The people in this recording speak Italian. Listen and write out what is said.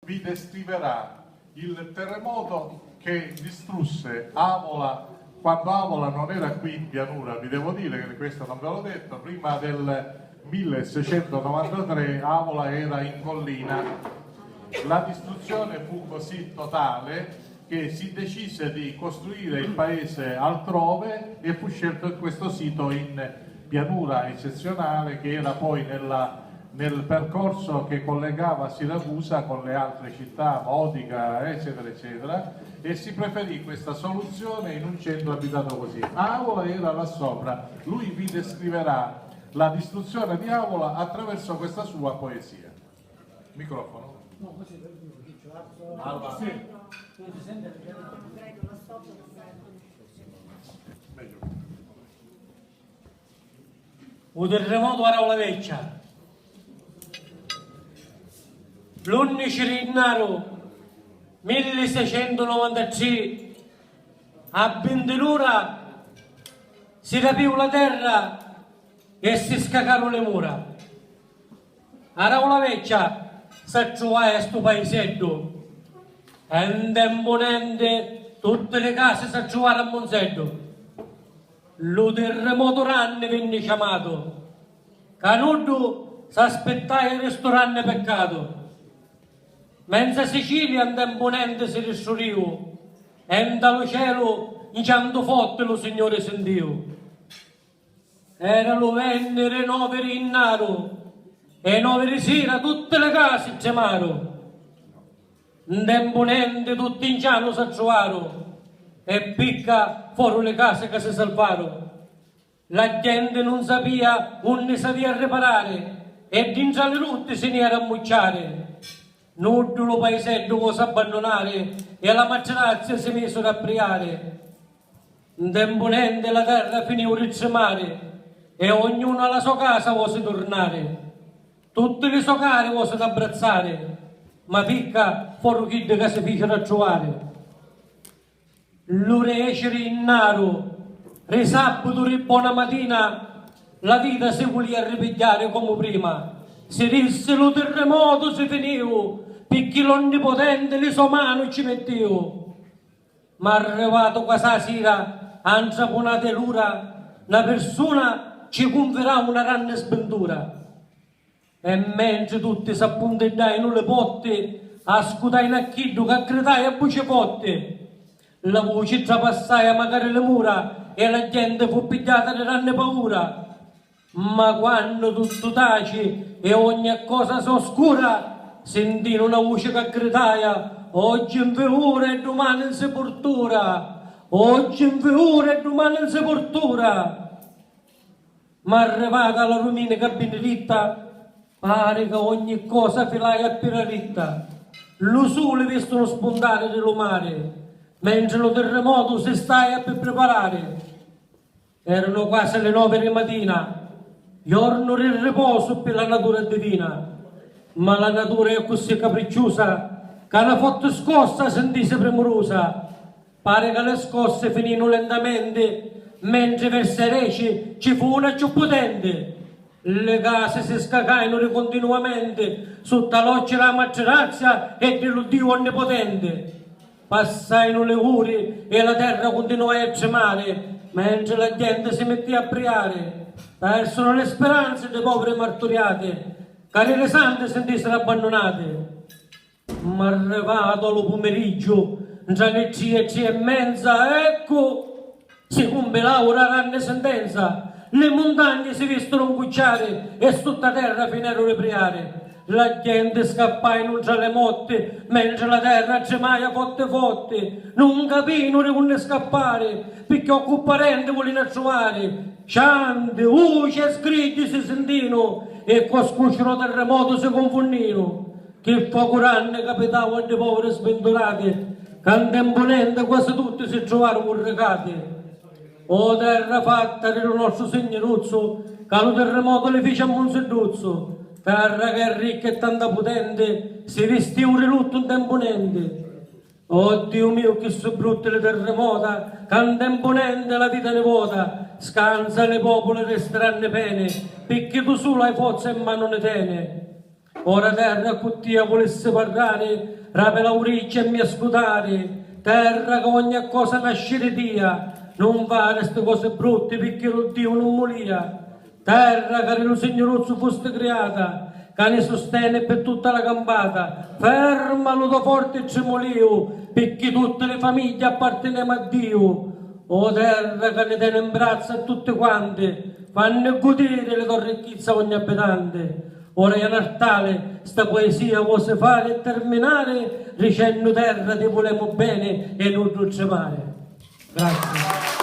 vi descriverà il terremoto che distrusse Avola quando Avola non era qui in pianura. Vi devo dire che questo non ve l'ho detto, prima del 1693 Avola era in collina. La distruzione fu così totale che si decise di costruire il paese altrove e fu scelto questo sito in pianura eccezionale, che era poi nel percorso che collegava Siracusa con le altre città, Modica, eccetera, eccetera, e si preferì questa soluzione in un centro abitato così. Avola era là sopra. Lui vi descriverà la distruzione di Avola attraverso questa sua poesia. Microfono. No, così per dire, Allora, sì. non si sente perché Meglio. Un terremoto a Raula Vecchia. L'11 gennaio 1693 a 20 l'ora si rapì la terra e si scaccarono le mura. A Raula Vecchia si trovava questo paesetto e in tempo niente tutte le case si trovavano a Monseddo. Lo terremoto ranne venne chiamato. Canuddu si aspettava il ristorante peccato. Mentre Sicilia in tempo niente si risciuriu e dallo cielo in canto forte lo Signore sentiu. Era lo vennere 9 rinnaro e 9 sera tutte le case tremaro. In tempo niente tutti in ciano si trovarono e picca fuori le case che si salvarono. La gente non sapeva onde si aveva a riparare e dentro le rotte se ne era a mucciare. Nuddo lo paesetto cosa abbandonare e alla maggioranza si misero a priare. In tempo niente la terra finì di tremare e ognuno alla sua casa vuole tornare. Tutte le sue case vuole abbracciare, ma picca fuori chi che si fecero a trovare. L'urecere in naro, risabato di buona mattina, la vita si voleva ripigliare come prima. Si disse lo terremoto si finiva, perché l'onnipotente le sue mani ci metteva. Ma arrivato quasi la sera, a intraponate l'ura, una persona ci conferava una grande sventura. E mentre tutti si appunteddavano le potte, ascoltavano a chiddo che gridava a voce forte. La voce trapassava magari le mura e la gente fu pigliata di grande paura. Ma quando tutto tace e ogni cosa si oscura, sentì una voce che gridava: oggi in figura e domani in sepoltura, oggi in figura e domani in sepoltura. Ma arrivata la lumina che viene ritta, pare che ogni cosa filaia a piraritta. Lo sole vestono spuntare dello mare, mentre lo terremoto si stai a preparare. Erano quasi le 9 di mattina, giorno di riposo per la natura divina, ma la natura è così capricciosa che la foto scossa sentisse premurosa. Pare che le scosse finino lentamente, mentre verso i reci ci fu una più potente. Le case si scacarono continuamente sotto la loggia della maggioranza e dell'Iddio onnipotente. Passarono le ore e la terra continuò a tremare, mentre la gente si metteva a priare. Persero le speranze dei poveri martoriate, che le sante sentissero abbandonate. Ma arrivato lo pomeriggio, tra le 3:30, ecco, si compilava una grande sentenza. Le montagne si vissero incucciare e tutta terra finirono di priare. La gente scappava tra le motte, mentre la terra tremava forte forte. Non capivano di come scappare, perché un parente volevano trovare. Ciante, voci e scritti si sentivano e con scuscino terremoto si confondivano. Che poco ranne capitava alle povere sventurate, che in tempo niente quasi tutti si trovarono recate. O terra fatta del nostro segneruzzo, che lo terremoto le fece a Monseduzzo. Terra che è ricca e tanta potente, si vestì un rilutto in tempo niente. Oh Dio mio, che so brutte le terremota, che in tempo niente la vita ne vota. Scansa le popole resteranno pene, perché tu solo hai forza in mano ne tene. Ora terra con Dio volesse parlare, rape la uriccia e mi ascoltare, terra che ogni cosa nasce dia, non fare queste cose brutte perché lo Dio non molia. Terra che lo Signore fosse creata, che ne sostiene per tutta la campata, fermalo da forte e tremolio, perché tutte le famiglie appartenemo a Dio. O terra che ne tiene in braccio a tutte quante, fanno godere le tue ricchezze a ogni abitante. Ora è Natale, sta poesia vuole fare e terminare, dicendo terra ti volemo bene e non dolce mare. Grazie.